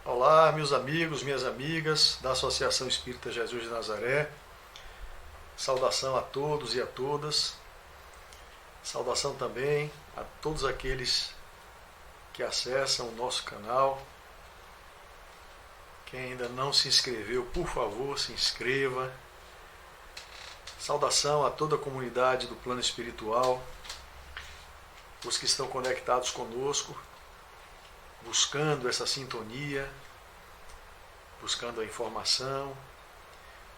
Olá, meus amigos, minhas amigas da Associação Espírita Jesus de Nazaré. Saudação a todos e a todas. Saudação também a todos aqueles que acessam o nosso canal. Quem ainda não se inscreveu, por favor, se inscreva. Saudação a toda a comunidade do plano espiritual, os que estão conectados conosco, buscando essa sintonia, buscando a informação.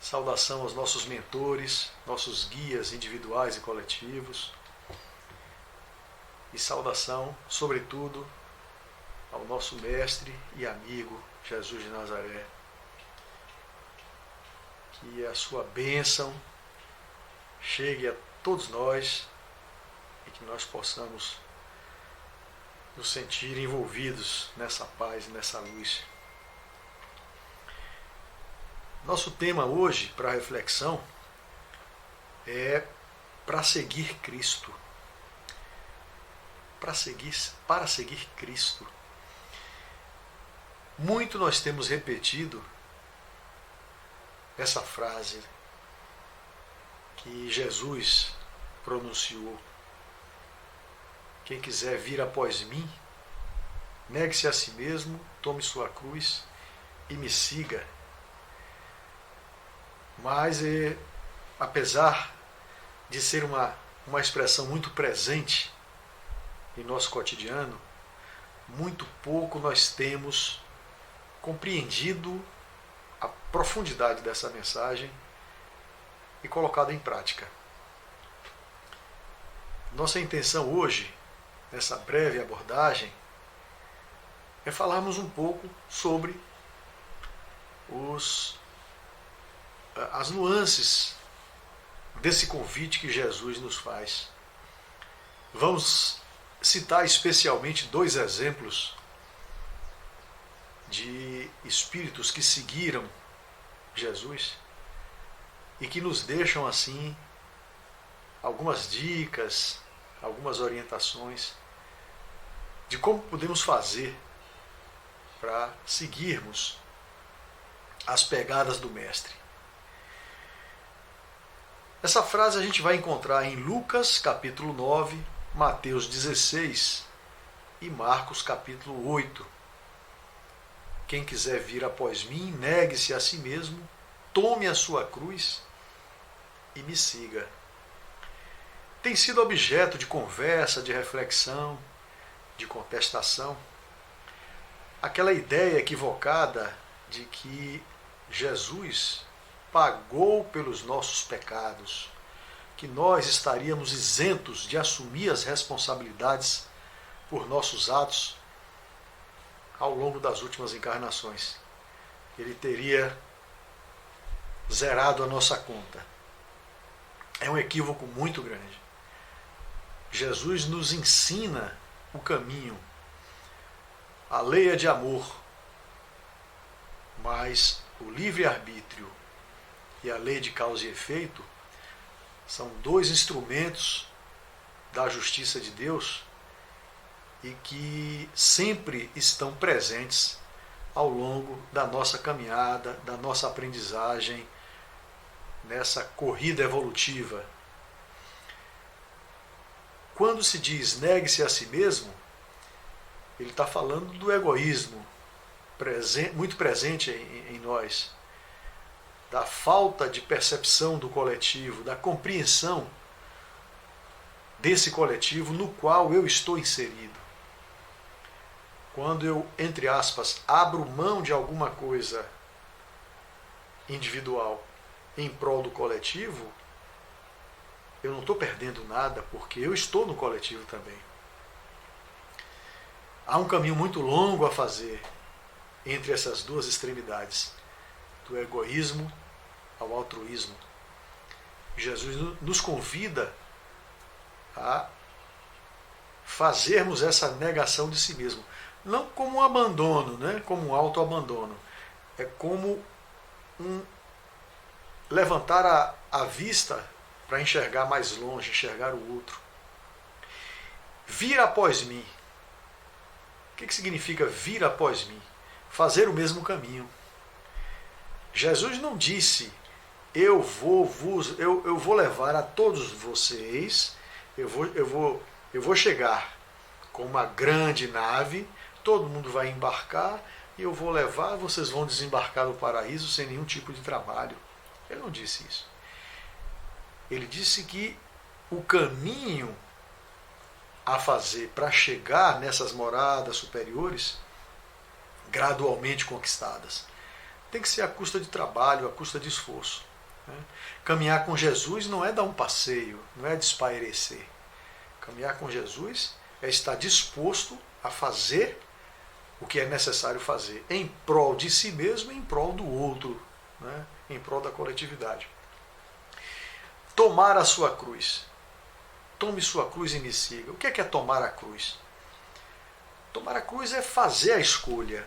Saudação aos nossos mentores, nossos guias individuais e coletivos. E saudação, sobretudo, ao nosso mestre e amigo Jesus de Nazaré. Que a sua bênção chegue a todos nós e que nós possamos nos sentir envolvidos nessa paz, nessa luz. Nosso tema hoje, para reflexão, é para seguir Cristo. Para seguir Cristo. Muito nós temos repetido essa frase que Jesus pronunciou. Quem quiser vir após mim, negue-se a si mesmo, tome sua cruz e me siga. Mas, apesar de ser uma expressão muito presente em nosso cotidiano, muito pouco nós temos compreendido a profundidade dessa mensagem e colocado em prática. Nossa intenção hoje, nessa breve abordagem, é falarmos um pouco sobre as nuances desse convite que Jesus nos faz. Vamos citar especialmente dois exemplos de espíritos que seguiram Jesus e que nos deixam assim algumas dicas, algumas orientações de como podemos fazer para seguirmos as pegadas do Mestre. Essa frase a gente vai encontrar em Lucas capítulo 9, Mateus 16 e Marcos capítulo 8. Quem quiser vir após mim, negue-se a si mesmo, tome a sua cruz e me siga. Tem sido objeto de conversa, de reflexão, de contestação, aquela ideia equivocada de que Jesus pagou pelos nossos pecados, que nós estaríamos isentos de assumir as responsabilidades por nossos atos ao longo das últimas encarnações. Ele teria zerado a nossa conta. É um equívoco muito grande. Jesus nos ensina o caminho. A lei é de amor, mas o livre-arbítrio e a lei de causa e efeito são dois instrumentos da justiça de Deus e que sempre estão presentes ao longo da nossa caminhada, da nossa aprendizagem, nessa corrida evolutiva. Quando se diz negue-se a si mesmo, ele está falando do egoísmo muito presente em nós, da falta de percepção do coletivo, da compreensão desse coletivo no qual eu estou inserido. Quando eu, entre aspas, abro mão de alguma coisa individual em prol do coletivo, eu não estou perdendo nada, porque eu estou no coletivo também. Há um caminho muito longo a fazer entre essas duas extremidades, do egoísmo ao altruísmo. Jesus nos convida a fazermos essa negação de si mesmo. Não como um abandono, né? Como um autoabandono. É como levantar a vista para enxergar mais longe, enxergar o outro. Vir após mim. O que significa vir após mim? fazer o mesmo caminho. Jesus não disse, eu vou levar a todos vocês, eu vou chegar com uma grande nave, todo mundo vai embarcar e eu vou levar, vocês vão desembarcar no paraíso sem nenhum tipo de trabalho. Ele não disse isso. Ele disse que o caminho a fazer para chegar nessas moradas superiores, gradualmente conquistadas, tem que ser à custa de trabalho, à custa de esforço. Caminhar com Jesus não é dar um passeio, não é desespairecer. Caminhar com Jesus é estar disposto a fazer o que é necessário fazer, em prol de si mesmo e em prol do outro, em prol da coletividade. Tomar a sua cruz. Tome sua cruz e me siga. O que é tomar a cruz? Tomar a cruz é fazer a escolha,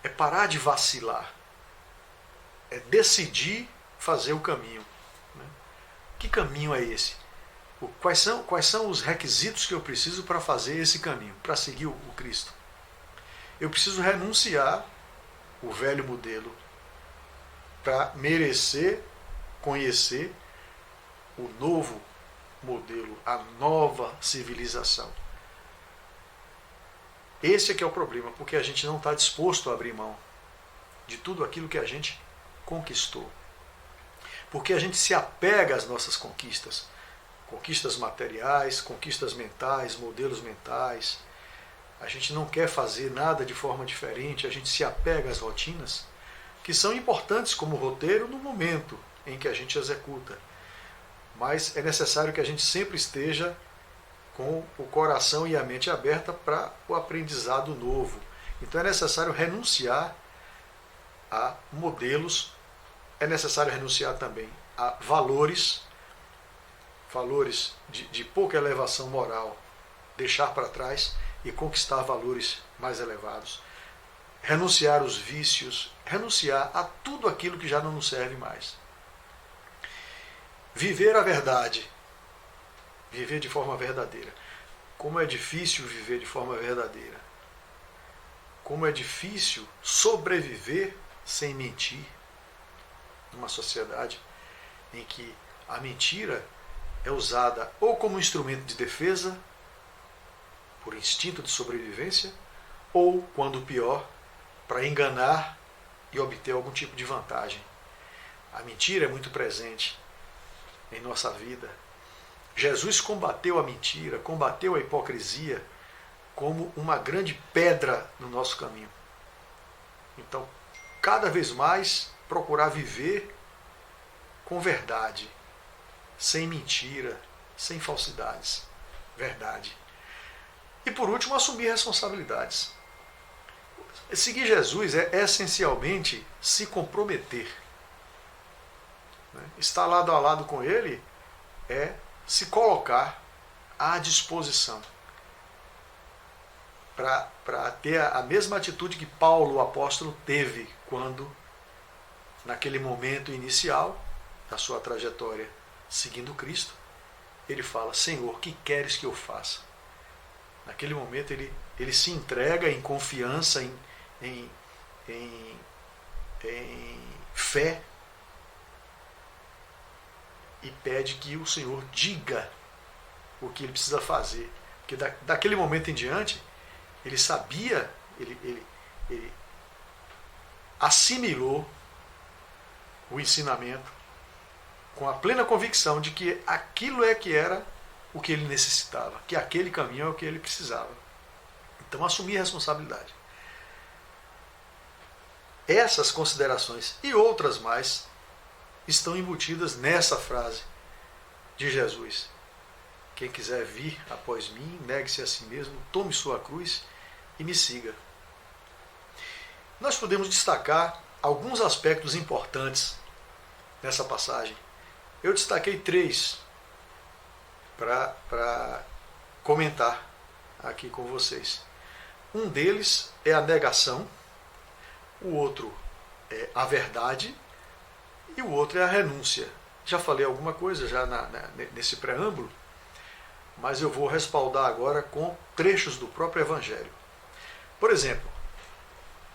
é parar de vacilar, é decidir fazer o caminho. Que caminho é esse? Quais são os requisitos que eu preciso para fazer esse caminho, para seguir o Cristo? Eu preciso renunciar o velho modelo para merecer conhecer o novo modelo, a nova civilização. Esse é que é o problema, porque a gente não está disposto a abrir mão de tudo aquilo que a gente conquistou. Porque a gente se apega às nossas conquistas. Conquistas materiais, conquistas mentais, modelos mentais. A gente não quer fazer nada de forma diferente, a gente se apega às rotinas, que são importantes como roteiro no momento em que a gente executa. Mas é necessário que a gente sempre esteja com o coração e a mente aberta para o aprendizado novo. Então é necessário renunciar a modelos, é necessário renunciar também a valores de pouca elevação moral, deixar para trás e conquistar valores mais elevados. Renunciar aos vícios, renunciar a tudo aquilo que já não nos serve mais. Viver a verdade. Viver de forma verdadeira. Como é difícil viver de forma verdadeira. Como é difícil sobreviver sem mentir. Numa sociedade em que a mentira é usada ou como instrumento de defesa, por instinto de sobrevivência, ou, quando pior, para enganar e obter algum tipo de vantagem. A mentira é muito presente em nossa vida. Jesus combateu a mentira, combateu a hipocrisia como uma grande pedra no nosso caminho. Então, cada vez mais procurar viver com verdade, sem mentira, sem falsidades. Verdade. E por último, assumir responsabilidades. Seguir Jesus é essencialmente se comprometer. Estar lado a lado com Ele é se colocar à disposição para ter a mesma atitude que Paulo, o apóstolo, teve quando, naquele momento inicial da sua trajetória seguindo Cristo, ele fala: Senhor, que queres que eu faça? Naquele momento ele se entrega em confiança, em fé, e pede que o Senhor diga o que ele precisa fazer. Porque daquele momento em diante, ele sabia, ele assimilou o ensinamento com a plena convicção de que aquilo é que era o que ele necessitava, que aquele caminho é o que ele precisava. Então, assumir a responsabilidade. Essas considerações e outras mais estão embutidas nessa frase de Jesus: quem quiser vir após mim, negue-se a si mesmo, tome sua cruz e me siga. Nós podemos destacar alguns aspectos importantes nessa passagem. Eu destaquei 3 para comentar aqui com vocês. Um deles é a negação, o outro é a verdade e o outro é a renúncia. Já falei alguma coisa já nesse preâmbulo, mas eu vou respaldar agora com trechos do próprio Evangelho. Por exemplo,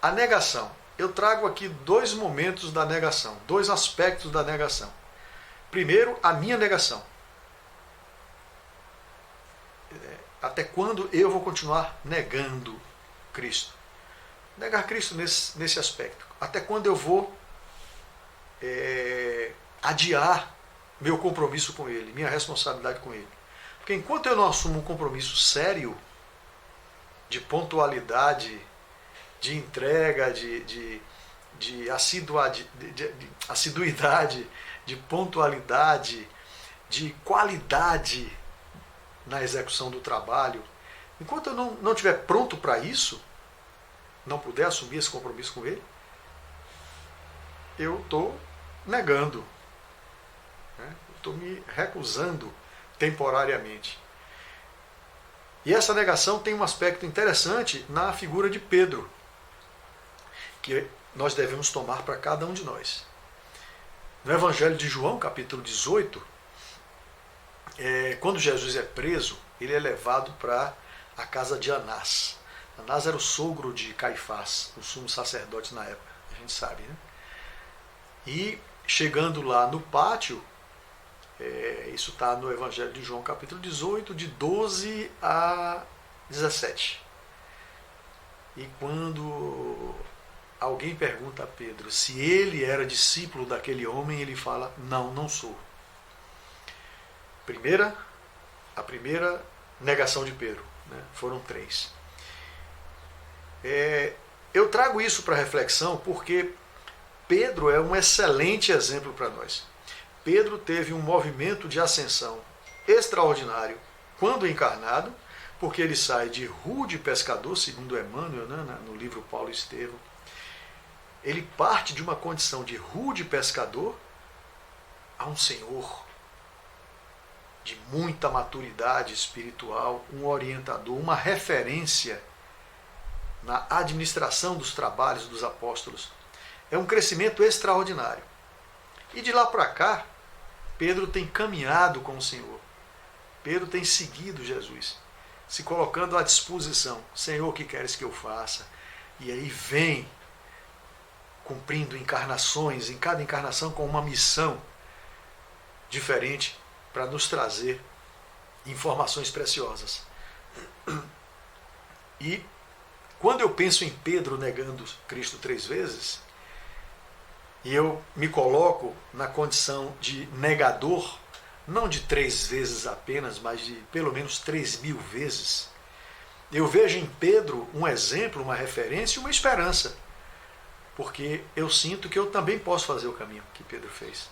A negação. Eu trago aqui dois momentos da negação, dois aspectos da negação. Primeiro, a minha negação. Até quando eu vou continuar negando Cristo? Negar Cristo nesse aspecto. Até quando eu vou adiar meu compromisso com Ele, minha responsabilidade com Ele? Porque enquanto eu não assumo um compromisso sério, de pontualidade, de entrega, de assiduidade, de pontualidade, de qualidade na execução do trabalho, enquanto eu não estiver pronto para isso, não puder assumir esse compromisso com Ele, eu estou negando, né? Estou me recusando temporariamente. E essa negação tem um aspecto interessante na figura de Pedro, que nós devemos tomar para cada um de nós. No Evangelho de João, capítulo 18, quando Jesus é preso, ele é levado para a casa de Anás. Anás era o sogro de Caifás, o sumo sacerdote na época, a gente sabe, né? E chegando lá no pátio, isso está no Evangelho de João, capítulo 18, de 12 a 17. E quando alguém pergunta a Pedro se ele era discípulo daquele homem, ele fala: não, não sou. A primeira negação de Pedro, né? Foram 3. Eu trago isso para reflexão porque Pedro é um excelente exemplo para nós. Pedro teve um movimento de ascensão extraordinário quando encarnado, porque ele sai de rude pescador, segundo Emmanuel, né, no livro Paulo e Estevão. Ele parte de uma condição de rude pescador a um senhor de muita maturidade espiritual, um orientador, uma referência na administração dos trabalhos dos apóstolos. É um crescimento extraordinário. E de lá para cá, Pedro tem caminhado com o Senhor. Pedro tem seguido Jesus, se colocando à disposição. Senhor, o que queres que eu faça? E aí vem cumprindo encarnações, em cada encarnação com uma missão diferente para nos trazer informações preciosas. E quando eu penso em Pedro negando Cristo 3 vezes, e eu me coloco na condição de negador, não de 3 vezes apenas, mas de pelo menos 3.000 vezes, eu vejo em Pedro um exemplo, uma referência e uma esperança. Porque eu sinto que eu também posso fazer o caminho que Pedro fez.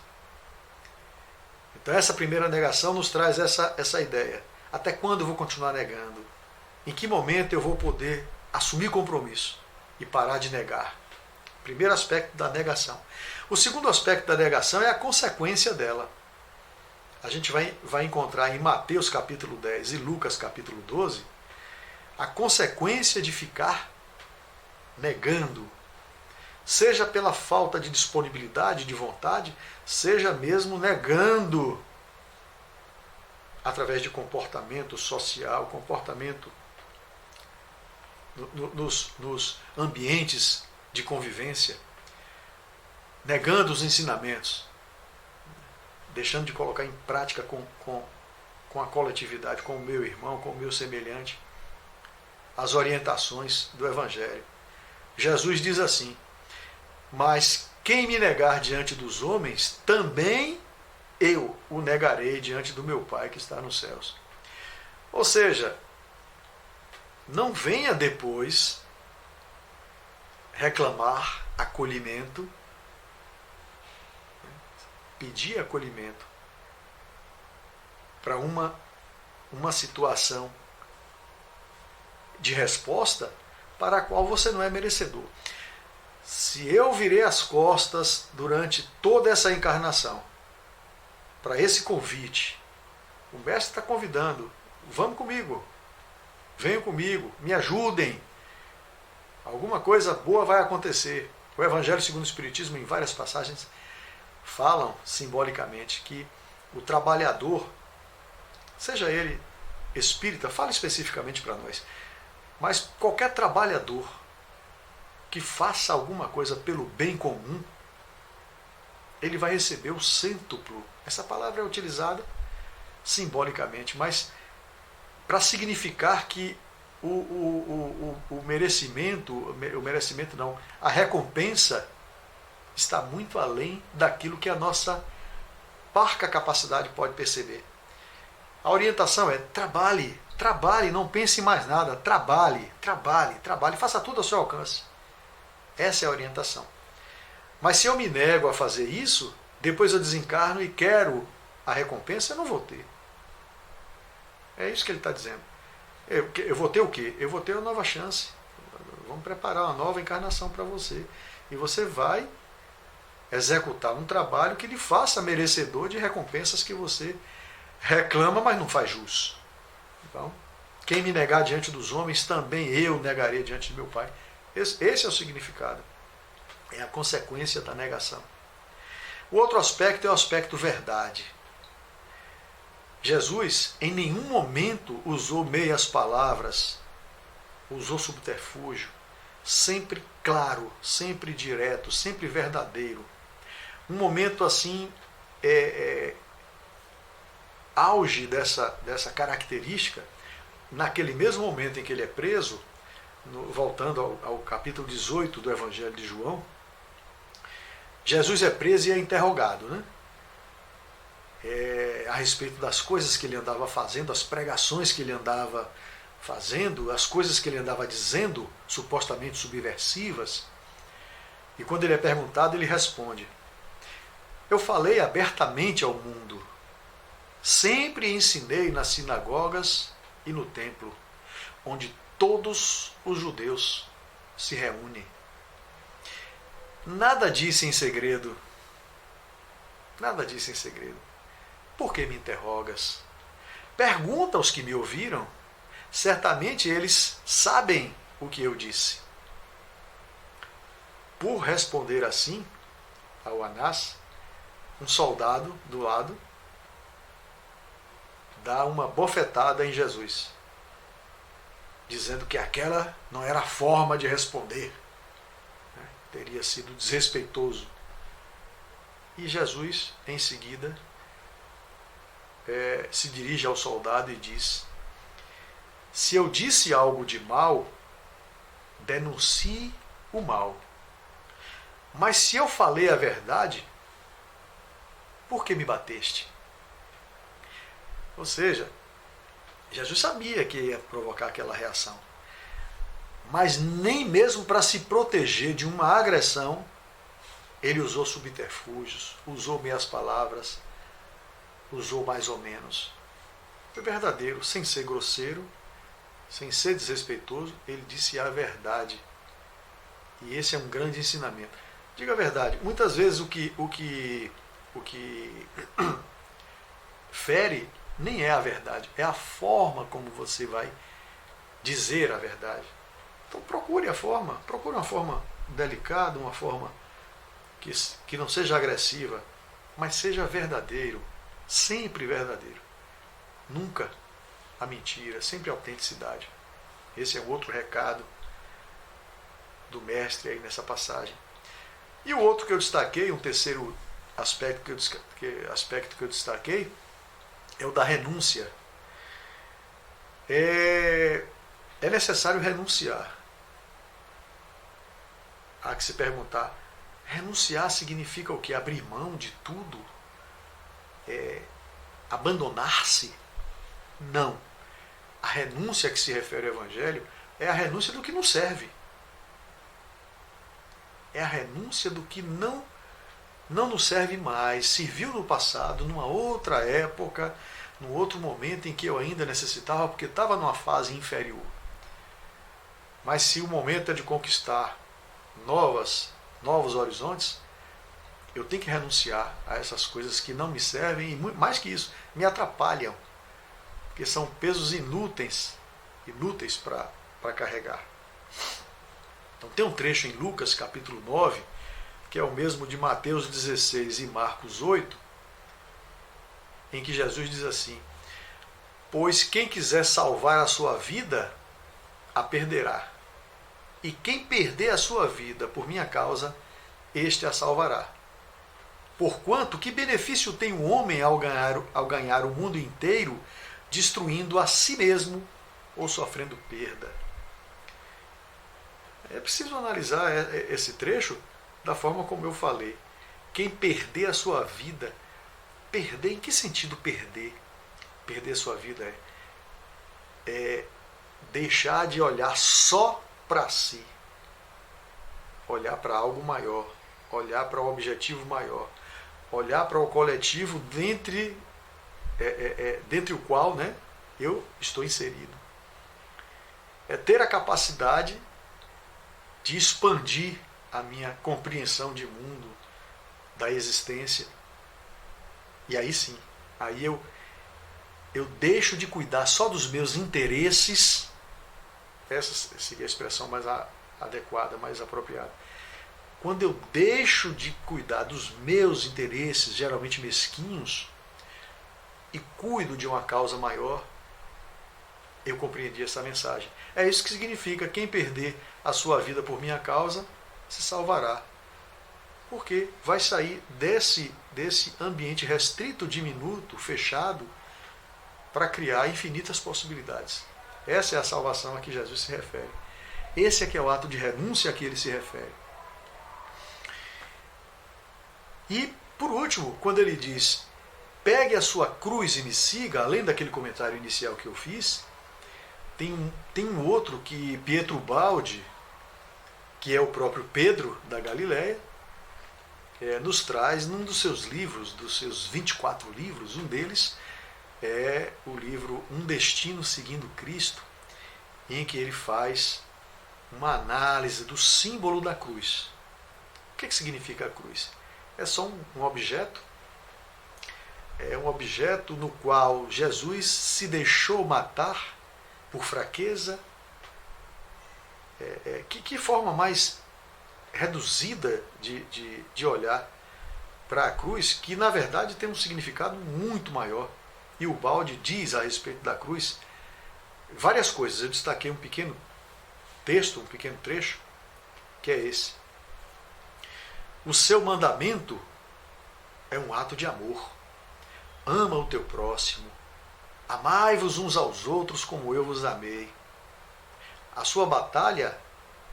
Então essa primeira negação nos traz essa ideia. Até quando eu vou continuar negando? Em que momento eu vou poder assumir compromisso e parar de negar? Primeiro aspecto da negação. O segundo aspecto da negação é a consequência dela. A gente vai encontrar em Mateus capítulo 10 e Lucas capítulo 12 a consequência de ficar negando, seja pela falta de disponibilidade, de vontade, seja mesmo negando através de comportamento social, comportamento nos ambientes de convivência, negando os ensinamentos, deixando de colocar em prática com a coletividade, com o meu irmão, com o meu semelhante, as orientações do Evangelho. Jesus diz assim: mas quem me negar diante dos homens, também eu o negarei diante do meu Pai que está nos céus. Ou seja, não venha depois reclamar acolhimento, pedir acolhimento para uma situação de resposta para a qual você não é merecedor. Se eu virei as costas durante toda essa encarnação para esse convite, o mestre está convidando: vamos comigo, venham comigo, me ajudem, alguma coisa boa vai acontecer. O Evangelho segundo o Espiritismo, em várias passagens, falam simbolicamente que o trabalhador, seja ele espírita, fala especificamente para nós, mas qualquer trabalhador que faça alguma coisa pelo bem comum, ele vai receber o cêntuplo. Essa palavra é utilizada simbolicamente, mas para significar que o merecimento não, a recompensa está muito além daquilo que a nossa parca capacidade pode perceber. A orientação é: trabalhe, trabalhe, não pense em mais nada, trabalhe, trabalhe, trabalhe, faça tudo ao seu alcance. Essa é a orientação. Mas se eu me nego a fazer isso, depois eu desencarno e quero a recompensa, eu não vou ter. É isso que ele está dizendo. Eu vou ter o quê? Eu vou ter uma nova chance. Vamos preparar uma nova encarnação para você. E você vai executar um trabalho que lhe faça merecedor de recompensas que você reclama, mas não faz jus. Então, quem me negar diante dos homens, também eu negarei diante de meu Pai. Esse é o significado. É a consequência da negação. O outro aspecto é o aspecto verdade. Jesus em nenhum momento usou meias palavras, usou subterfúgio, sempre claro, sempre direto, sempre verdadeiro. Um momento assim, auge dessa característica, naquele mesmo momento em que ele é preso, voltando ao capítulo 18 do Evangelho de João, Jesus é preso e é interrogado, né? A respeito das coisas que ele andava fazendo, as pregações que ele andava fazendo, as coisas que ele andava dizendo, supostamente subversivas. E quando ele é perguntado, ele responde: eu falei abertamente ao mundo, sempre ensinei nas sinagogas e no templo, onde todos os judeus se reúnem. Nada disse em segredo. Nada disse em segredo. Por que me interrogas? Pergunta aos que me ouviram. Certamente eles sabem o que eu disse. Por responder assim ao Anás, um soldado do lado dá uma bofetada em Jesus, dizendo que aquela não era a forma de responder. Teria sido desrespeitoso. E Jesus, em seguida, se dirige ao soldado e diz: se eu disse algo de mal, denuncie o mal. Mas se eu falei a verdade, por que me bateste? Ou seja, Jesus sabia que ia provocar aquela reação. Mas nem mesmo para se proteger de uma agressão, ele usou subterfúgios, usou meias palavras, usou mais ou menos. Foi verdadeiro, sem ser grosseiro, sem ser desrespeitoso, ele disse a verdade. E esse é um grande ensinamento. Diga a verdade, muitas vezes o que fere nem é a verdade, é a forma como você vai dizer a verdade. Então procure uma forma delicada, uma forma que não seja agressiva, mas seja verdadeiro, sempre verdadeiro. Nunca a mentira, sempre a autenticidade. Esse é um outro recado do mestre aí nessa passagem. E o outro que eu destaquei, um terceiro aspecto que eu destaquei, é o da renúncia. É necessário renunciar. Há que se perguntar, renunciar significa o quê? Abrir mão de tudo? Abandonar-se? Não. A renúncia a que se refere ao Evangelho é a renúncia do que não serve. É a renúncia do que não nos serve mais, serviu no passado, numa outra época, num outro momento em que eu ainda necessitava, porque estava numa fase inferior. Mas se o momento é de conquistar novos horizontes, eu tenho que renunciar a essas coisas que não me servem e, mais que isso, me atrapalham, porque são pesos inúteis para carregar. Então tem um trecho em Lucas capítulo 9, que é o mesmo de Mateus 16 e Marcos 8, em que Jesus diz assim: pois quem quiser salvar a sua vida, a perderá. E quem perder a sua vida por minha causa, este a salvará. Porquanto, que benefício tem o homem ao ganhar o mundo inteiro, destruindo a si mesmo ou sofrendo perda? É preciso analisar esse trecho da forma como eu falei. Quem perder a sua vida, perder, em que sentido perder? Perder a sua vida é deixar de olhar só para si, olhar para algo maior, olhar para um objetivo maior, olhar para o coletivo dentre o qual, né, eu estou inserido. É ter a capacidade de expandir a minha compreensão de mundo, da existência. E aí sim, aí eu deixo de cuidar só dos meus interesses. Essa seria a expressão mais adequada, mais apropriada. Quando eu deixo de cuidar dos meus interesses, geralmente mesquinhos, e cuido de uma causa maior, eu compreendi essa mensagem. É isso que significa: quem perder a sua vida por minha causa, se salvará. Porque vai sair desse ambiente restrito, diminuto, fechado, para criar infinitas possibilidades. Essa é a salvação a que Jesus se refere. Esse é que é o ato de renúncia a que ele se refere. E, por último, quando ele diz: pegue a sua cruz e me siga, além daquele comentário inicial que eu fiz, tem um outro que Pietro Baldi, que é o próprio Pedro da Galileia, nos traz num dos seus livros, dos seus 24 livros. Um deles é o livro Um Destino Seguindo Cristo, em que ele faz uma análise do símbolo da cruz. O que significa a cruz? É só um objeto? É um objeto no qual Jesus se deixou matar por fraqueza? Que forma mais reduzida de olhar para a cruz, que na verdade tem um significado muito maior. E o Baldi diz a respeito da cruz várias coisas. Eu destaquei um pequeno texto, um pequeno trecho, que é esse: o seu mandamento é um ato de amor. Ama o teu próximo. Amai-vos uns aos outros como eu vos amei. A sua batalha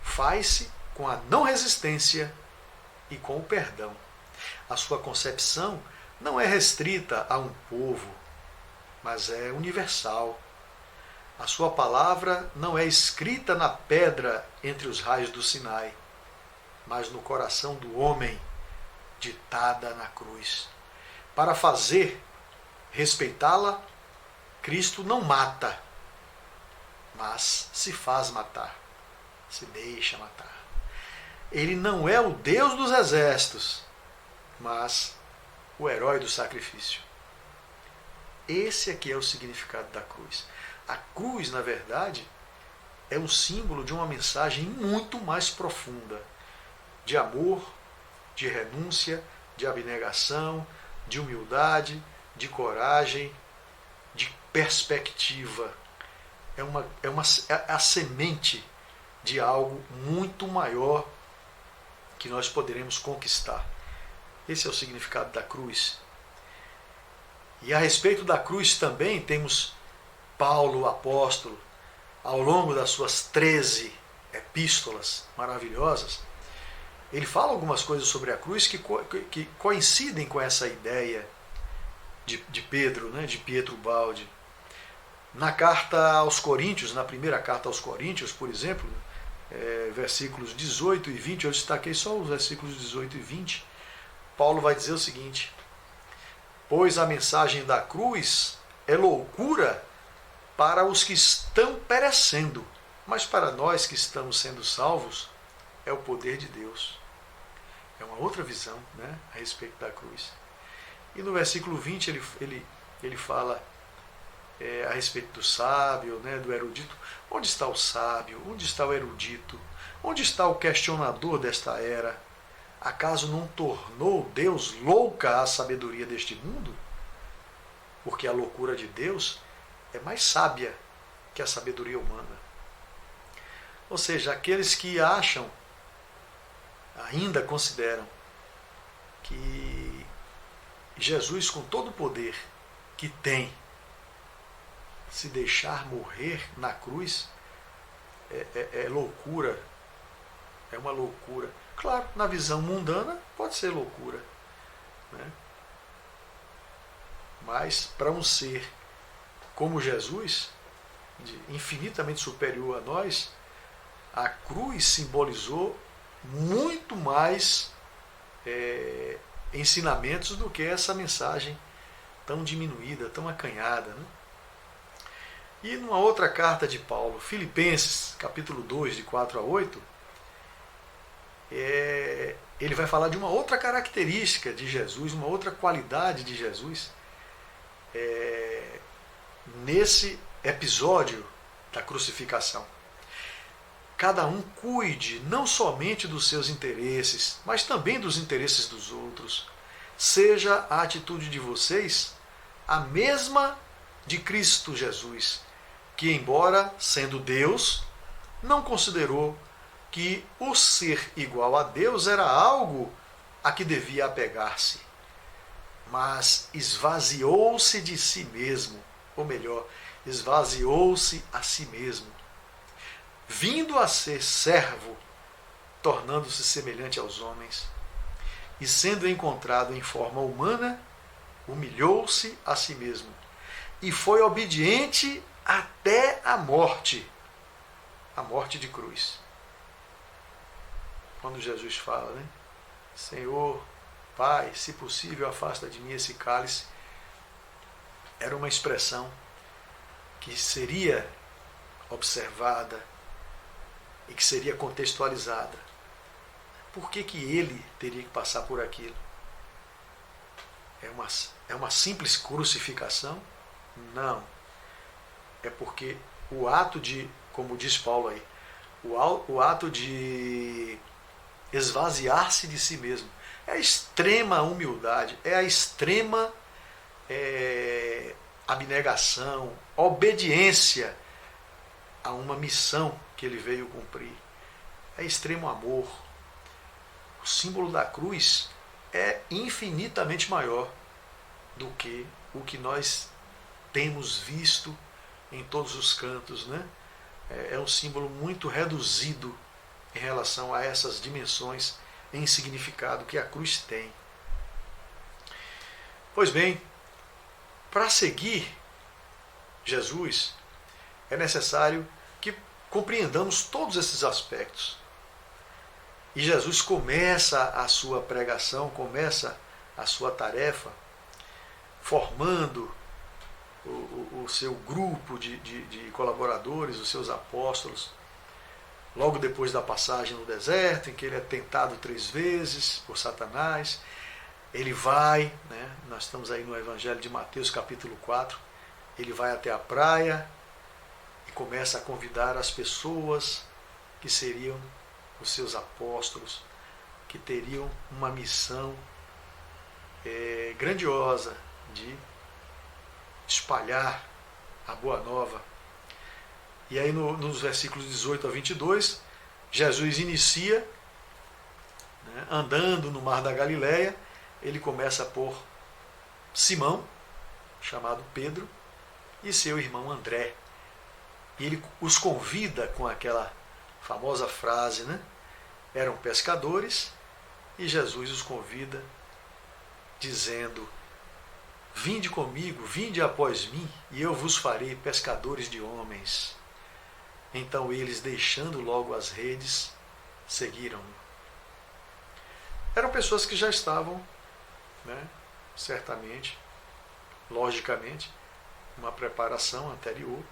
faz-se com a não resistência e com o perdão. A sua concepção não é restrita a um povo, mas é universal. A sua palavra não é escrita na pedra entre os raios do Sinai, mas no coração do homem, ditada na cruz. Para fazer respeitá-la, Cristo não mata, mas se faz matar, se deixa matar. Ele não é o Deus dos exércitos, mas o herói do sacrifício. Esse aqui é o significado da cruz. A cruz, na verdade, é um símbolo de uma mensagem muito mais profunda, de amor, de renúncia, de abnegação, de humildade, de coragem, de perspectiva. É a semente de algo muito maior que nós poderemos conquistar. Esse é o significado da cruz. E a respeito da cruz também temos Paulo, o apóstolo, ao longo das suas 13 epístolas maravilhosas, ele fala algumas coisas sobre a cruz que coincidem com essa ideia de Pedro, né, de Pietro Baldi. Na carta aos Coríntios, na primeira carta aos Coríntios, por exemplo, versículos 18 e 20, eu destaquei só os versículos 18 e 20, Paulo vai dizer o seguinte: pois a mensagem da cruz é loucura para os que estão perecendo, mas para nós que estamos sendo salvos, é o poder de Deus. É uma outra visão, né, a respeito da cruz. E no versículo 20 ele fala a respeito do sábio, né, do erudito. Onde está o sábio? Onde está o erudito? Onde está o questionador desta era? Acaso não tornou Deus louca a sabedoria deste mundo? Porque a loucura de Deus é mais sábia que a sabedoria humana. Ou seja, aqueles que acham, ainda consideram, que Jesus, com todo o poder que tem, se deixar morrer na cruz, é loucura, é uma loucura. Claro, na visão mundana pode ser loucura, né? Mas para um ser como Jesus, infinitamente superior a nós, a cruz simbolizou muito mais ensinamentos do que essa mensagem tão diminuída, tão acanhada, né? E numa outra carta de Paulo, Filipenses, capítulo 2, de 4 a 8, ele vai falar de uma outra característica de Jesus, uma outra qualidade de Jesus, nesse episódio da crucificação. Cada um cuide não somente dos seus interesses, mas também dos interesses dos outros. Seja a atitude de vocês a mesma de Cristo Jesus, que, embora sendo Deus, não considerou que o ser igual a Deus era algo a que devia apegar-se, mas esvaziou-se de si mesmo, ou melhor, esvaziou-se a si mesmo, vindo a ser servo, tornando-se semelhante aos homens, e sendo encontrado em forma humana, humilhou-se a si mesmo, e foi obediente até a morte de cruz. Quando Jesus fala, né? Senhor, Pai, se possível, afasta de mim esse cálice, era uma expressão que seria observada e que seria contextualizada. Por que ele teria que passar por aquilo? É uma simples crucificação? Não. É porque o ato de, como diz Paulo aí, o ato de esvaziar-se de si mesmo é a extrema humildade, é a extrema abnegação, obediência a uma missão que ele veio cumprir. É extremo amor. O símbolo da cruz é infinitamente maior do que o que nós temos visto em todos os cantos, né? É um símbolo muito reduzido em relação a essas dimensões em significado que a cruz tem. Pois bem, para seguir Jesus, é necessário que compreendamos todos esses aspectos. E Jesus começa a sua pregação, começa a sua tarefa, formando o seu grupo de colaboradores, os seus apóstolos, logo depois da passagem no deserto, em que ele é tentado 3 vezes por Satanás. Ele vai, né, nós estamos aí no Evangelho de Mateus, capítulo 4, ele vai até a praia e começa a convidar as pessoas que seriam os seus apóstolos, que teriam uma missão grandiosa de espalhar a boa nova. E aí nos versículos 18 a 22, Jesus inicia, né, andando no mar da Galileia. Ele começa por Simão, chamado Pedro, e seu irmão André. E ele os convida com aquela famosa frase, né? Eram pescadores, e Jesus os convida dizendo: vinde comigo, vinde após mim, e eu vos farei pescadores de homens. Então eles, deixando logo as redes, seguiram-no. Eram pessoas que já estavam, né, certamente, logicamente, uma preparação anterior,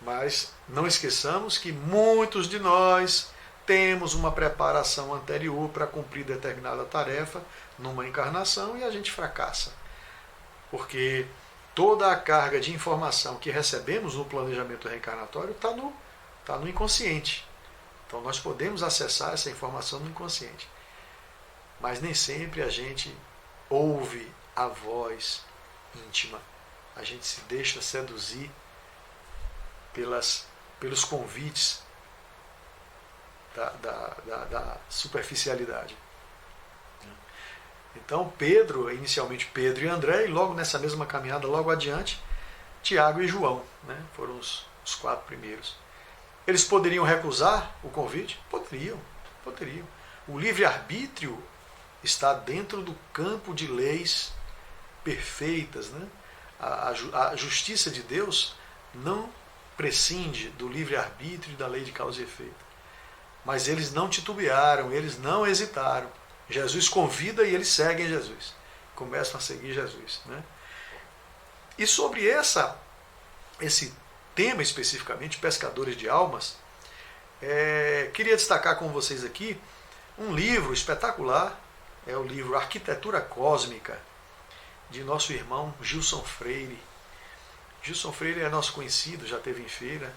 mas não esqueçamos que muitos de nós temos uma preparação anterior para cumprir determinada tarefa numa encarnação e a gente fracassa. Porque toda a carga de informação que recebemos no planejamento reencarnatório está no inconsciente. Então nós podemos acessar essa informação no inconsciente. Mas nem sempre a gente ouve a voz íntima. A gente se deixa seduzir pelos convites da superficialidade. Então Pedro, inicialmente Pedro e André, e logo nessa mesma caminhada, logo adiante, Tiago e João, né? Foram os 4 primeiros. Eles poderiam recusar o convite? Poderiam. O livre-arbítrio está dentro do campo de leis perfeitas, né? A justiça de Deus não prescinde do livre-arbítrio e da lei de causa e efeito. Mas eles não titubearam, eles não hesitaram. Jesus convida e eles seguem Jesus. Começam a seguir Jesus, né? E sobre esse tema especificamente, pescadores de almas, queria destacar com vocês aqui um livro espetacular, é o livro Arquitetura Cósmica, de nosso irmão Gilson Freire. Gilson Freire é nosso conhecido, já esteve em feira,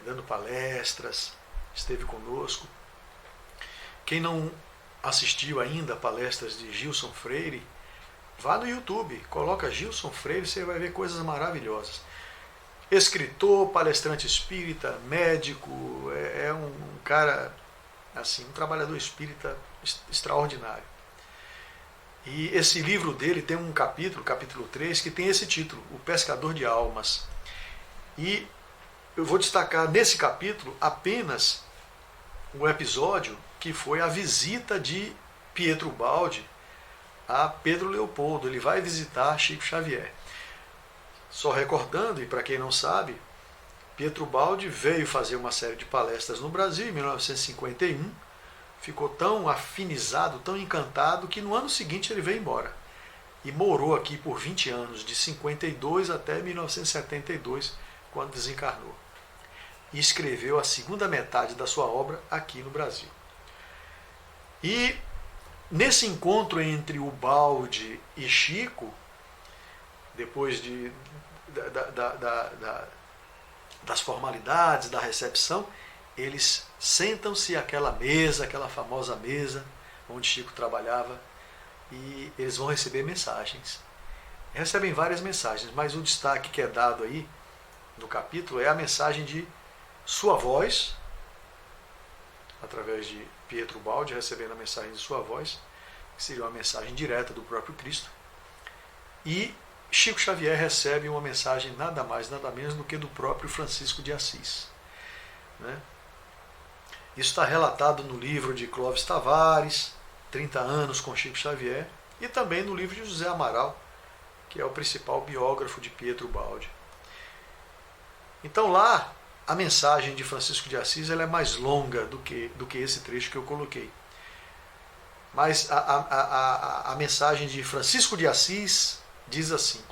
dando palestras, esteve conosco. Quem não assistiu ainda a palestras de Gilson Freire, vá no YouTube, coloca Gilson Freire, você vai ver coisas maravilhosas. Escritor, palestrante espírita, médico, é um cara, assim, um trabalhador espírita extraordinário. E esse livro dele tem um capítulo 3, que tem esse título, O Pescador de Almas. E eu vou destacar nesse capítulo apenas um episódio que foi a visita de Pietro Baldi a Pedro Leopoldo. Ele vai visitar Chico Xavier. Só recordando, e para quem não sabe, Pietro Baldi veio fazer uma série de palestras no Brasil em 1951, ficou tão afinizado, tão encantado, que no ano seguinte ele veio embora. E morou aqui por 20 anos, de 52 até 1972, quando desencarnou. E escreveu a segunda metade da sua obra aqui no Brasil. E nesse encontro entre o Baldi e Chico, depois das formalidades, da recepção, eles sentam-se àquela mesa, aquela famosa mesa onde Chico trabalhava, e eles vão receber mensagens. Recebem várias mensagens, mas o destaque que é dado aí no capítulo é a mensagem de sua voz, através de Pietro Baldi, recebendo a mensagem de sua voz, que seria uma mensagem direta do próprio Cristo, e Chico Xavier recebe uma mensagem nada mais, nada menos do que do próprio Francisco de Assis, né? Isso está relatado no livro de Clóvis Tavares, 30 anos com Chico Xavier, e também no livro de José Amaral, que é o principal biógrafo de Pietro Baldi. Então lá, a mensagem de Francisco de Assis ela é mais longa do que esse trecho que eu coloquei. Mas a mensagem de Francisco de Assis diz assim: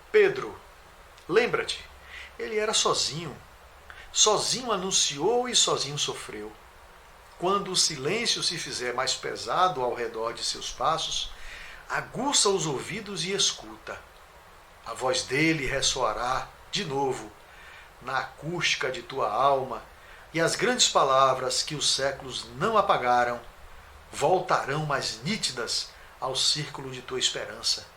Pedro, lembra-te, ele era sozinho. Sozinho anunciou e sozinho sofreu. Quando o silêncio se fizer mais pesado ao redor de seus passos, aguça os ouvidos e escuta. A voz dele ressoará de novo na acústica de tua alma, e as grandes palavras que os séculos não apagaram voltarão mais nítidas ao círculo de tua esperança.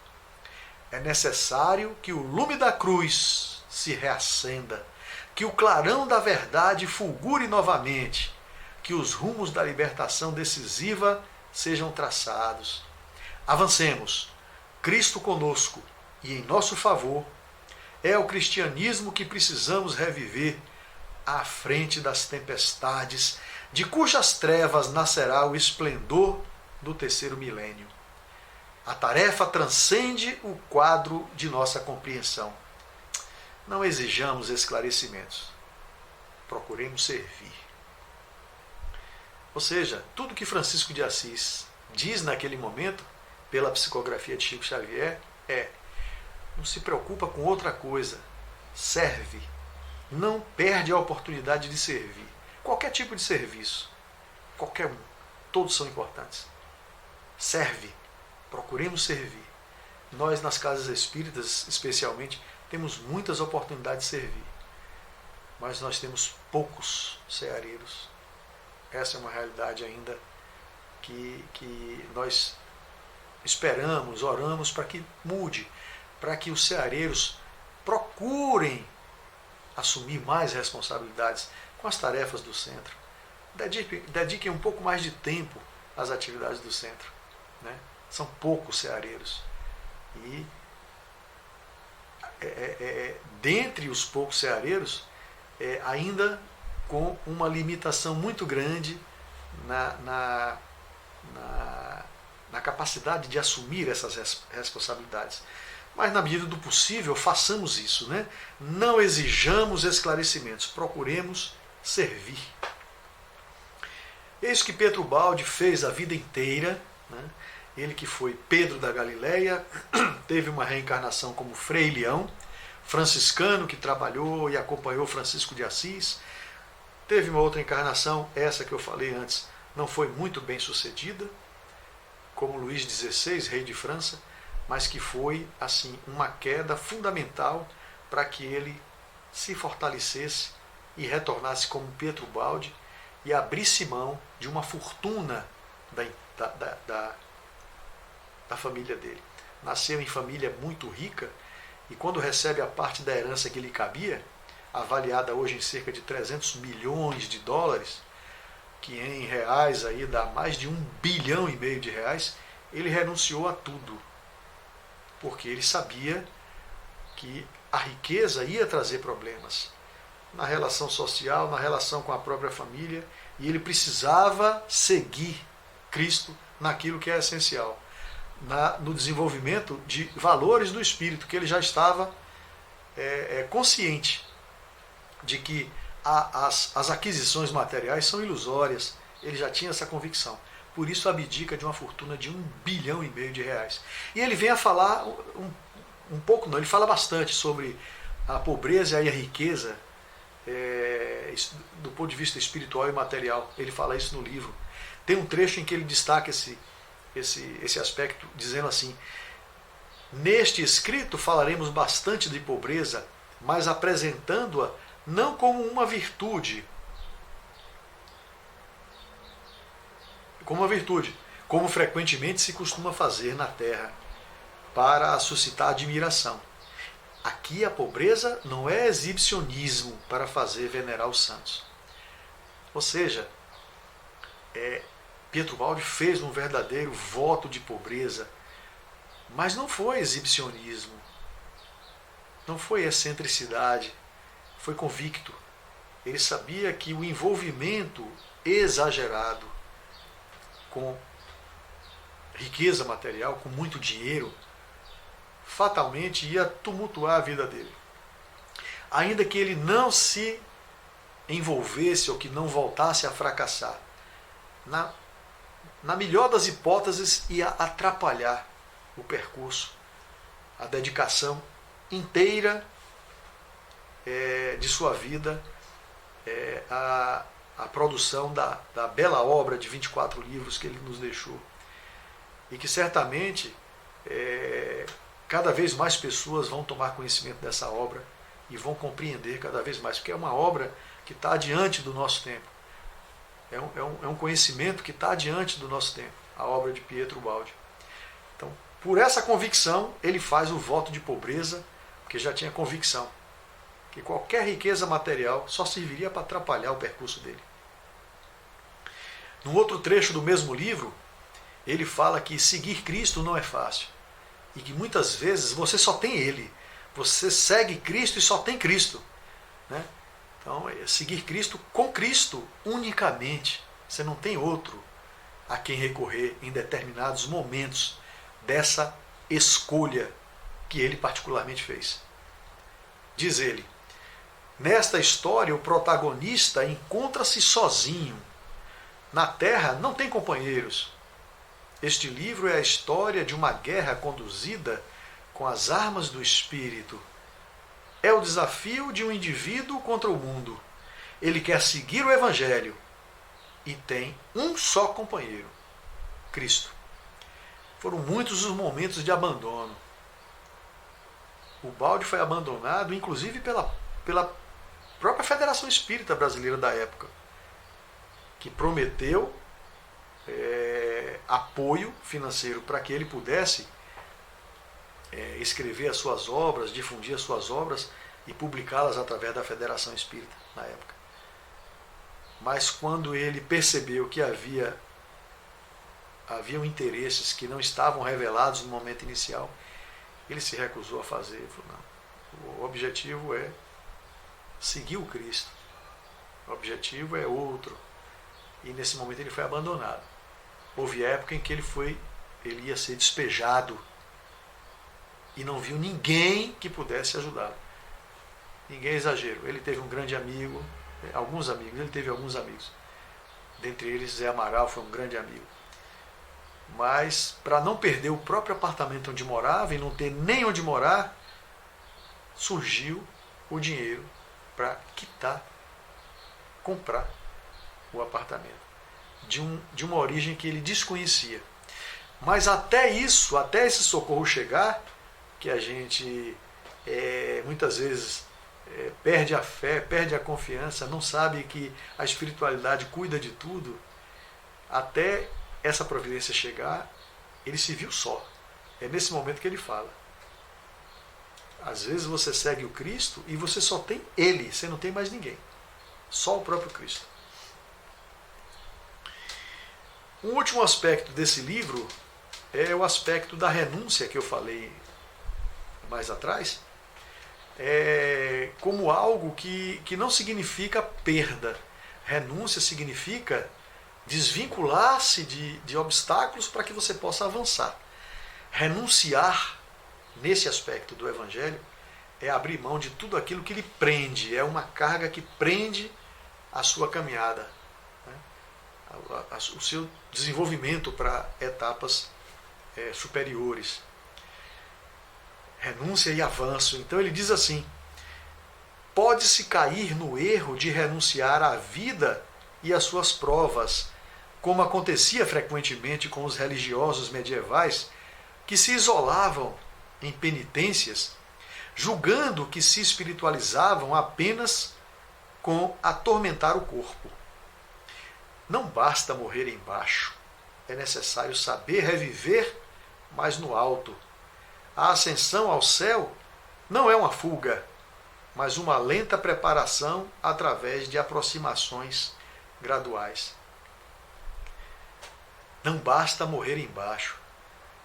É necessário que o lume da cruz se reacenda, que o clarão da verdade fulgure novamente, que os rumos da libertação decisiva sejam traçados. Avancemos, Cristo conosco e em nosso favor. É o cristianismo que precisamos reviver à frente das tempestades, de cujas trevas nascerá o esplendor do terceiro milênio. A tarefa transcende o quadro de nossa compreensão. Não exijamos esclarecimentos. Procuremos servir. Ou seja, tudo que Francisco de Assis diz naquele momento, pela psicografia de Chico Xavier, não se preocupa com outra coisa. Serve. Não perde a oportunidade de servir. Qualquer tipo de serviço. Qualquer um. Todos são importantes. Serve. Procuremos servir. Nós, nas casas espíritas, especialmente, temos muitas oportunidades de servir. Mas nós temos poucos ceareiros. Essa é uma realidade ainda que nós esperamos, oramos para que mude, para que os ceareiros procurem assumir mais responsabilidades. com as tarefas do centro. Dediquem um pouco mais de tempo às atividades do centro. Né? São poucos ceareiros. E dentre os poucos ceareiros, ainda com uma limitação muito grande na capacidade de assumir essas responsabilidades. Mas, na medida do possível, façamos isso. Né? Não exijamos esclarecimentos, procuremos servir. Eis que Pedro Baldi fez a vida inteira. Né? Ele que foi Pedro da Galileia, teve uma reencarnação como Frei Leão, franciscano que trabalhou e acompanhou Francisco de Assis. Teve uma outra encarnação, essa que eu falei antes, não foi muito bem sucedida, como Luís XVI, rei de França, mas que foi assim uma queda fundamental para que ele se fortalecesse e retornasse como Pedro Baldi e abrisse mão de uma fortuna da família dele. Nasceu em família muito rica e quando recebe a parte da herança que lhe cabia, avaliada hoje em cerca de 300 milhões de dólares, que em reais aí dá mais de 1,5 bilhão de reais, ele renunciou a tudo, porque ele sabia que a riqueza ia trazer problemas na relação social, na relação com a própria família, e ele precisava seguir Cristo naquilo que é essencial, no desenvolvimento de valores do espírito, que ele já estava consciente de que as aquisições materiais são ilusórias. Ele já tinha essa convicção. Por isso abdica de uma fortuna de 1,5 bilhão de reais. E ele vem a falar um pouco, não, ele fala bastante sobre a pobreza e a riqueza do ponto de vista espiritual e material. Ele fala isso no livro. Tem um trecho em que ele destaca esse aspecto, dizendo assim: neste escrito falaremos bastante de pobreza, mas apresentando-a não como uma virtude, como frequentemente se costuma fazer na Terra, para suscitar admiração. Aqui a pobreza não é exibicionismo para fazer venerar os santos. Ou seja, Pietro Baldi fez um verdadeiro voto de pobreza, mas não foi exibicionismo, não foi excentricidade, foi convicto. Ele sabia que o envolvimento exagerado com riqueza material, com muito dinheiro, fatalmente ia tumultuar a vida dele. Ainda que ele não se envolvesse ou que não voltasse a fracassar, na melhor das hipóteses ia atrapalhar o percurso, a dedicação inteira de sua vida à produção da bela obra de 24 livros que ele nos deixou. E que certamente cada vez mais pessoas vão tomar conhecimento dessa obra e vão compreender cada vez mais, porque é uma obra que está adiante do nosso tempo. É um conhecimento que está adiante do nosso tempo, a obra de Pietro Baldi. Então, por essa convicção, ele faz o voto de pobreza, porque já tinha convicção que qualquer riqueza material só serviria para atrapalhar o percurso dele. Num outro trecho do mesmo livro, ele fala que seguir Cristo não é fácil e que muitas vezes você só tem Ele. Você segue Cristo e só tem Cristo. Né? Então, seguir Cristo com Cristo unicamente. Você não tem outro a quem recorrer em determinados momentos dessa escolha que ele particularmente fez. Diz ele: nesta história o protagonista encontra-se sozinho. Na Terra não tem companheiros. Este livro é a história de uma guerra conduzida com as armas do espírito. É o desafio de um indivíduo contra o mundo. Ele quer seguir o Evangelho e tem um só companheiro: Cristo. Foram muitos os momentos de abandono. O Baldi foi abandonado, inclusive pela própria Federação Espírita Brasileira da época, que prometeu apoio financeiro para que ele pudesse escrever as suas obras, difundir as suas obras e publicá-las através da Federação Espírita na época. mas quando ele percebeu que haviam interesses que não estavam revelados no momento inicial, ele se recusou a fazer. Ele falou, não, o objetivo é seguir o Cristo, o objetivo é outro. E nesse momento ele foi abandonado. Houve época em que ele ia ser despejado e não viu ninguém que pudesse ajudá-lo. Ninguém exagerou. Ele teve um grande amigo, ele teve alguns amigos. Dentre eles, Zé Amaral foi um grande amigo. Mas, para não perder o próprio apartamento onde morava e não ter nem onde morar, surgiu o dinheiro para comprar o apartamento. De uma origem que ele desconhecia. Mas até esse socorro chegar, que a gente muitas vezes perde a fé, perde a confiança, não sabe que a espiritualidade cuida de tudo, até essa providência chegar, ele se viu só. É nesse momento que ele fala. Às vezes você segue o Cristo e você só tem Ele, você não tem mais ninguém. Só o próprio Cristo. Um último aspecto desse livro é o aspecto da renúncia que eu falei mais atrás, como algo que não significa perda. Renúncia significa desvincular-se de obstáculos para que você possa avançar. Renunciar, nesse aspecto do Evangelho, é abrir mão de tudo aquilo que lhe prende, é uma carga que prende a sua caminhada, o seu desenvolvimento para etapas superiores. Renúncia e avanço. Então ele diz assim: pode-se cair no erro de renunciar à vida e às suas provas, como acontecia frequentemente com os religiosos medievais que se isolavam em penitências, julgando que se espiritualizavam apenas com atormentar o corpo. Não basta morrer embaixo, é necessário saber reviver, mas no alto. A ascensão ao céu não é uma fuga, mas uma lenta preparação através de aproximações graduais. Não basta morrer embaixo.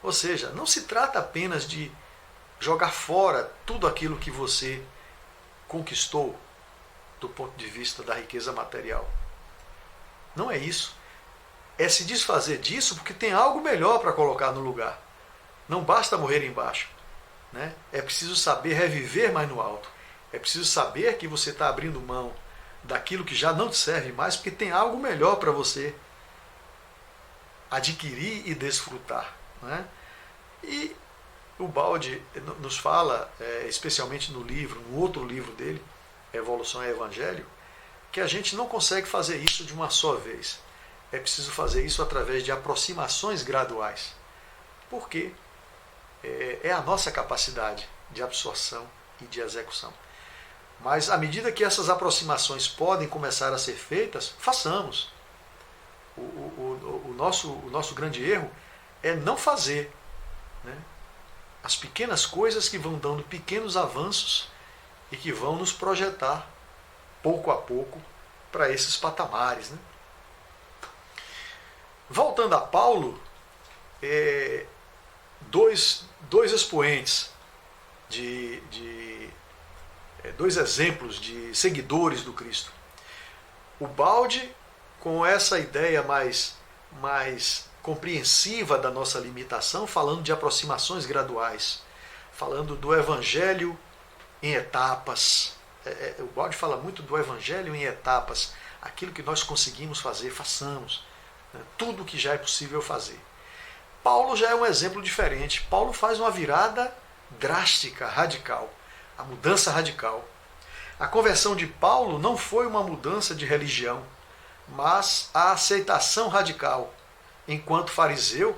Ou seja, não se trata apenas de jogar fora tudo aquilo que você conquistou do ponto de vista da riqueza material. Não é isso. É se desfazer disso porque tem algo melhor para colocar no lugar. Não basta morrer embaixo. Né? É preciso saber reviver mais no alto. É preciso saber que você está abrindo mão daquilo que já não te serve mais, porque tem algo melhor para você adquirir e desfrutar. Né? E o Baldi nos fala, especialmente no outro livro dele, Evolução e Evangelho, que a gente não consegue fazer isso de uma só vez. É preciso fazer isso através de aproximações graduais. Porque é a nossa capacidade de absorção e de execução. Mas à medida que essas aproximações podem começar a ser feitas, façamos. O nosso grande erro é não fazer. Né? As pequenas coisas que vão dando pequenos avanços e que vão nos projetar, pouco a pouco, para esses patamares. Né? Voltando a Paulo, dois expoentes, dois exemplos de seguidores do Cristo. O Baldi, com essa ideia mais compreensiva da nossa limitação, falando de aproximações graduais, falando do Evangelho em etapas. O Baldi fala muito do Evangelho em etapas. Aquilo que nós conseguimos fazer, façamos. Né? Tudo que já é possível fazer. Paulo já é um exemplo diferente. Paulo faz uma virada drástica, radical. A mudança radical. A conversão de Paulo não foi uma mudança de religião, mas a aceitação radical, enquanto fariseu,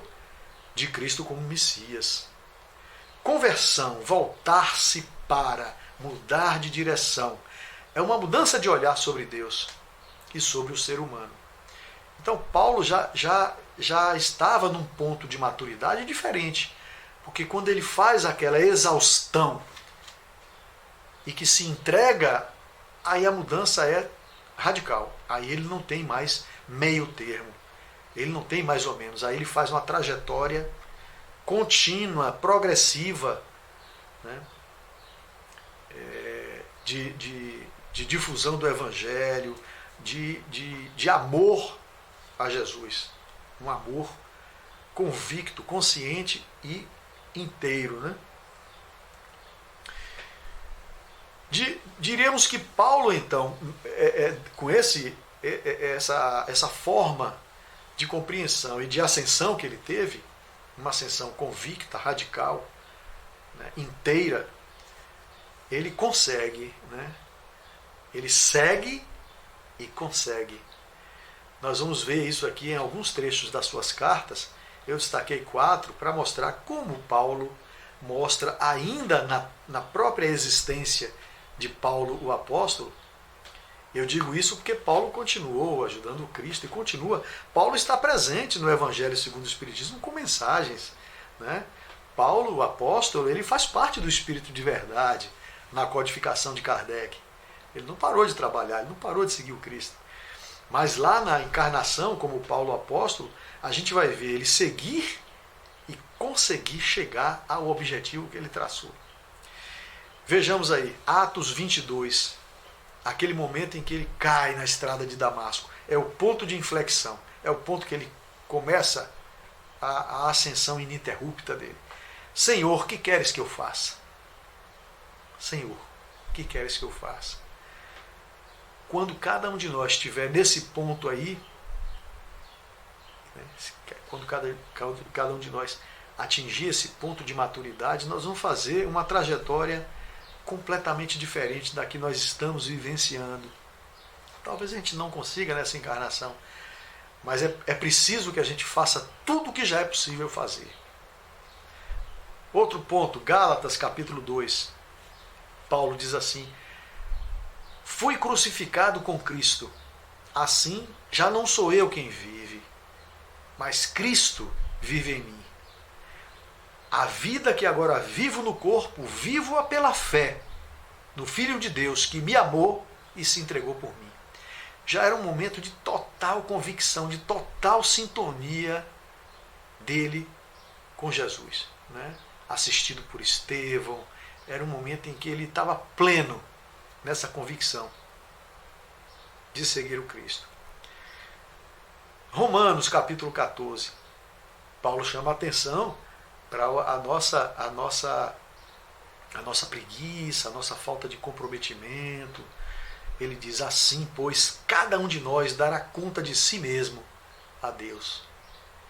de Cristo como Messias. Conversão, voltar-se para, mudar de direção, é uma mudança de olhar sobre Deus e sobre o ser humano. Então Paulo já estava num ponto de maturidade diferente, porque quando ele faz aquela exaustão e que se entrega, aí a mudança é radical. Aí ele não tem mais meio termo, ele não tem mais ou menos. Aí ele faz uma trajetória contínua, progressiva, né, de difusão do Evangelho, de amor a Jesus. Um amor convicto, consciente e inteiro. Né? Diríamos que Paulo, então, com essa forma de compreensão e de ascensão que ele teve, uma ascensão convicta, radical, né, inteira, ele consegue, né, ele segue e consegue. Nós vamos ver isso aqui em alguns trechos das suas cartas. Eu destaquei 4 para mostrar como Paulo mostra ainda na própria existência de Paulo o apóstolo. Eu digo isso porque Paulo continuou ajudando Cristo e continua. Paulo está presente no Evangelho segundo o Espiritismo com mensagens. Né? Paulo, o apóstolo, ele faz parte do Espírito de Verdade na codificação de Kardec. Ele não parou de trabalhar, ele não parou de seguir o Cristo. Mas lá na encarnação, como Paulo o apóstolo, a gente vai ver ele seguir e conseguir chegar ao objetivo que ele traçou. Vejamos aí, Atos 22, aquele momento em que ele cai na estrada de Damasco. É o ponto de inflexão, é o ponto que ele começa a ascensão ininterrupta dele. Senhor, que queres que eu faça? Senhor, que queres que eu faça? Quando cada um de nós estiver nesse ponto aí, né, quando cada um de nós atingir esse ponto de maturidade, nós vamos fazer uma trajetória completamente diferente da que nós estamos vivenciando. Talvez a gente não consiga nessa encarnação, mas é preciso que a gente faça tudo o que já é possível fazer. Outro ponto, Gálatas capítulo 2. Paulo diz assim: fui crucificado com Cristo, assim já não sou eu quem vive, mas Cristo vive em mim. A vida que agora vivo no corpo, vivo-a pela fé no Filho de Deus que me amou e se entregou por mim. Já era um momento de total convicção, de total sintonia dele com Jesus, né? Assistido por Estevão. Era um momento em que ele estava pleno nessa convicção de seguir o Cristo. Romanos capítulo 14. Paulo chama a atenção para a nossa preguiça, a nossa falta de comprometimento. Ele diz assim, pois cada um de nós dará conta de si mesmo a Deus.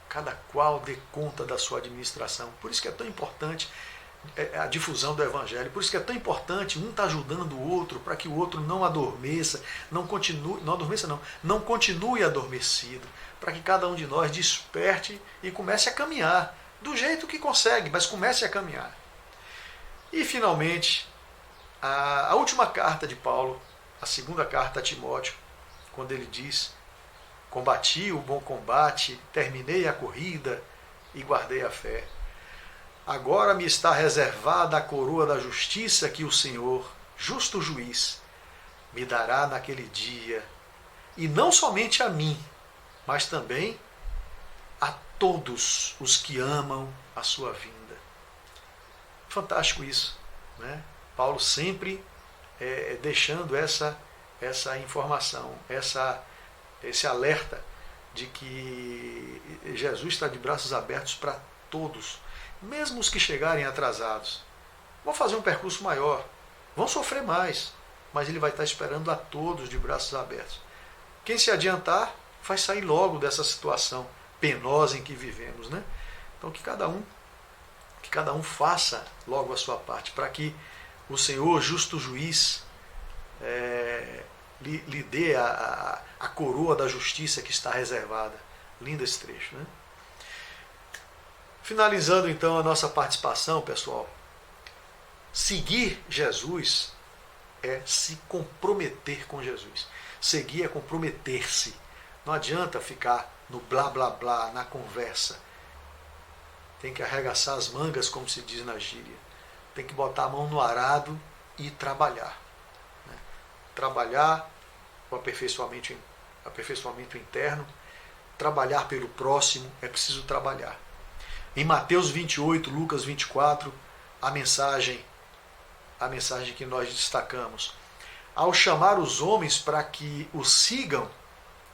Cada qual dê conta da sua administração. Por isso que é tão importante a difusão do Evangelho. Por isso que é tão importante um estar ajudando o outro para que o outro não adormeça, não continue adormecido, para que cada um de nós desperte e comece a caminhar do jeito que consegue, mas comece a caminhar. E finalmente, a última carta de Paulo, a segunda carta a Timóteo, quando ele diz: combati o bom combate, terminei a corrida e guardei a fé. Agora me está reservada a coroa da justiça que o Senhor, justo juiz, me dará naquele dia, e não somente a mim, mas também a todos os que amam a sua vinda. Fantástico isso, né? Paulo sempre deixando essa informação, esse alerta de que Jesus está de braços abertos para todos, mesmo os que chegarem atrasados. Vão fazer um percurso maior, vão sofrer mais, mas ele vai estar esperando a todos de braços abertos. Quem se adiantar vai sair logo dessa situação penosa em que vivemos, né? Então que cada um faça logo a sua parte, para que o Senhor, justo juiz, lhe dê a coroa da justiça que está reservada. Lindo esse trecho, né? Finalizando então a nossa participação, pessoal, seguir Jesus é se comprometer com Jesus. Seguir é comprometer-se. Não adianta ficar no blá blá blá, na conversa. Tem que arregaçar as mangas, como se diz na gíria. Tem que botar a mão no arado e trabalhar. Né? Trabalhar o aperfeiçoamento interno, trabalhar pelo próximo, é preciso trabalhar. Em Mateus 28, Lucas 24, a mensagem que nós destacamos. Ao chamar os homens para que o sigam,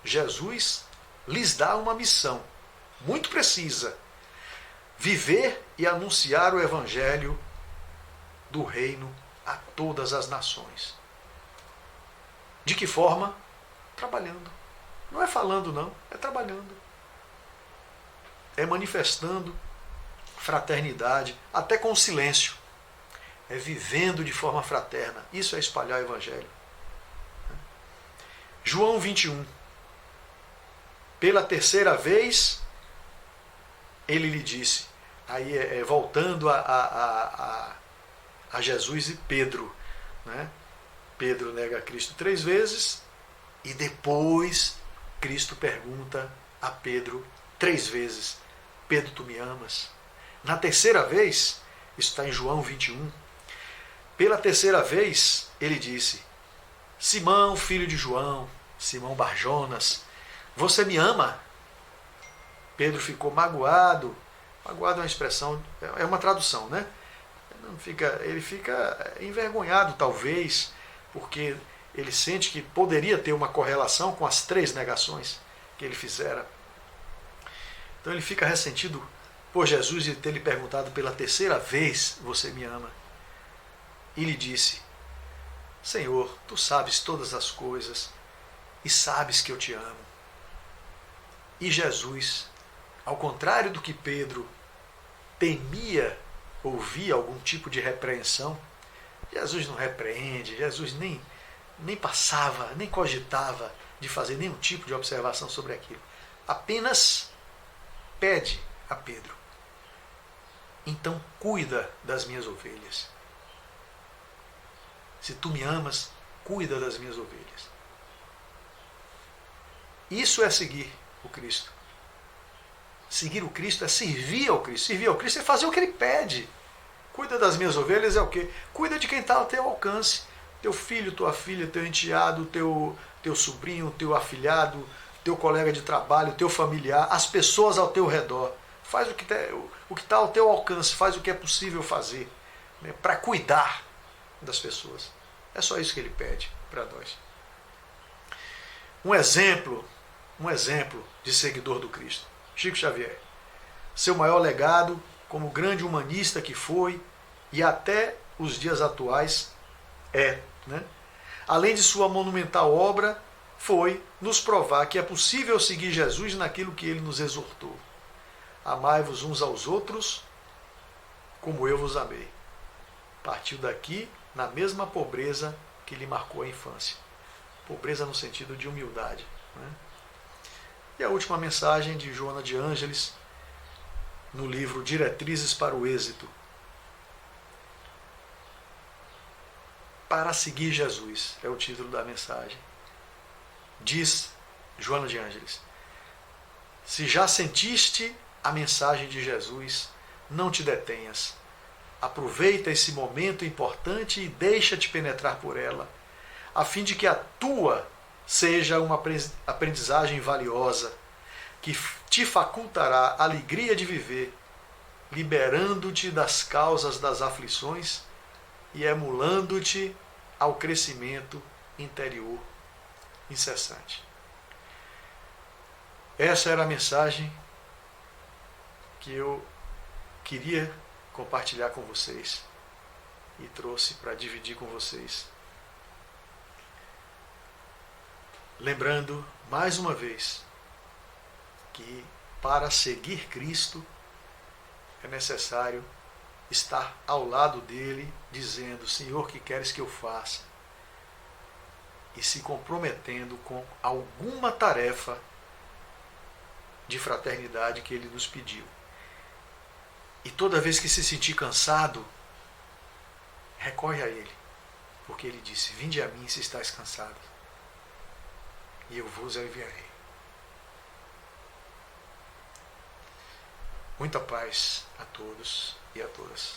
Jesus lhes dá uma missão muito precisa: viver e anunciar o evangelho do reino a todas as nações. De que forma? Trabalhando. Não é falando, não, é trabalhando. É manifestando fraternidade, até com o silêncio. É vivendo de forma fraterna. Isso é espalhar o evangelho. João 21. Pela terceira vez, ele lhe disse, aí voltando a Jesus e Pedro, né? Pedro nega Cristo 3 vezes e depois Cristo pergunta a Pedro 3 vezes: Pedro, tu me amas? Na terceira vez, isso está em João 21, pela terceira vez ele disse: Simão, filho de João, Simão Barjonas, você me ama? Pedro ficou magoado. Magoado é uma expressão, é uma tradução, né? Ele fica envergonhado, talvez, porque ele sente que poderia ter uma correlação com as 3 negações que ele fizera. Então ele fica ressentido por Jesus e ter lhe perguntado pela terceira vez: você me ama? E lhe disse: Senhor, tu sabes todas as coisas e sabes que eu te amo. E Jesus, ao contrário do que Pedro temia ouvir algum tipo de repreensão, Jesus não repreende, Jesus nem passava, nem cogitava de fazer nenhum tipo de observação sobre aquilo. Apenas pede a Pedro: então cuida das minhas ovelhas. Se tu me amas, cuida das minhas ovelhas. Isso é seguir o Cristo. Seguir o Cristo é servir ao Cristo. Servir ao Cristo é fazer o que ele pede. Cuida das minhas ovelhas é o quê? Cuida de quem está ao teu alcance. Teu filho, tua filha, teu enteado, teu sobrinho, teu afilhado, teu colega de trabalho, teu familiar, as pessoas ao teu redor. Faz o que está ao teu alcance, faz o que é possível fazer, né, para cuidar das pessoas. É só isso que ele pede para nós. Um exemplo de seguidor do Cristo: Chico Xavier. Seu maior legado, como grande humanista que foi, e até os dias atuais né? Além de sua monumental obra, foi nos provar que é possível seguir Jesus naquilo que ele nos exortou: amai-vos uns aos outros como eu vos amei. Partiu daqui na mesma pobreza que lhe marcou a infância. Pobreza no sentido de humildade, né? E a última mensagem de Joana de Ângeles, no livro Diretrizes para o Êxito. Para seguir Jesus, é o título da mensagem. Diz Joana de Ângeles: se já sentiste a mensagem de Jesus, não te detenhas. Aproveita esse momento importante e deixa-te penetrar por ela, a fim de que a tua seja uma aprendizagem valiosa, que te facultará a alegria de viver, liberando-te das causas das aflições e emulando-te ao crescimento interior incessante. Essa era a mensagem que eu queria compartilhar com vocês e trouxe para dividir com vocês. Lembrando, mais uma vez, que para seguir Cristo é necessário estar ao lado dele, dizendo: Senhor, que queres que eu faça? E se comprometendo com alguma tarefa de fraternidade que ele nos pediu. E toda vez que se sentir cansado, recorre a ele, porque ele disse: vinde a mim se estás cansado, e eu vos aliviarei. Muita paz a todos e a todas.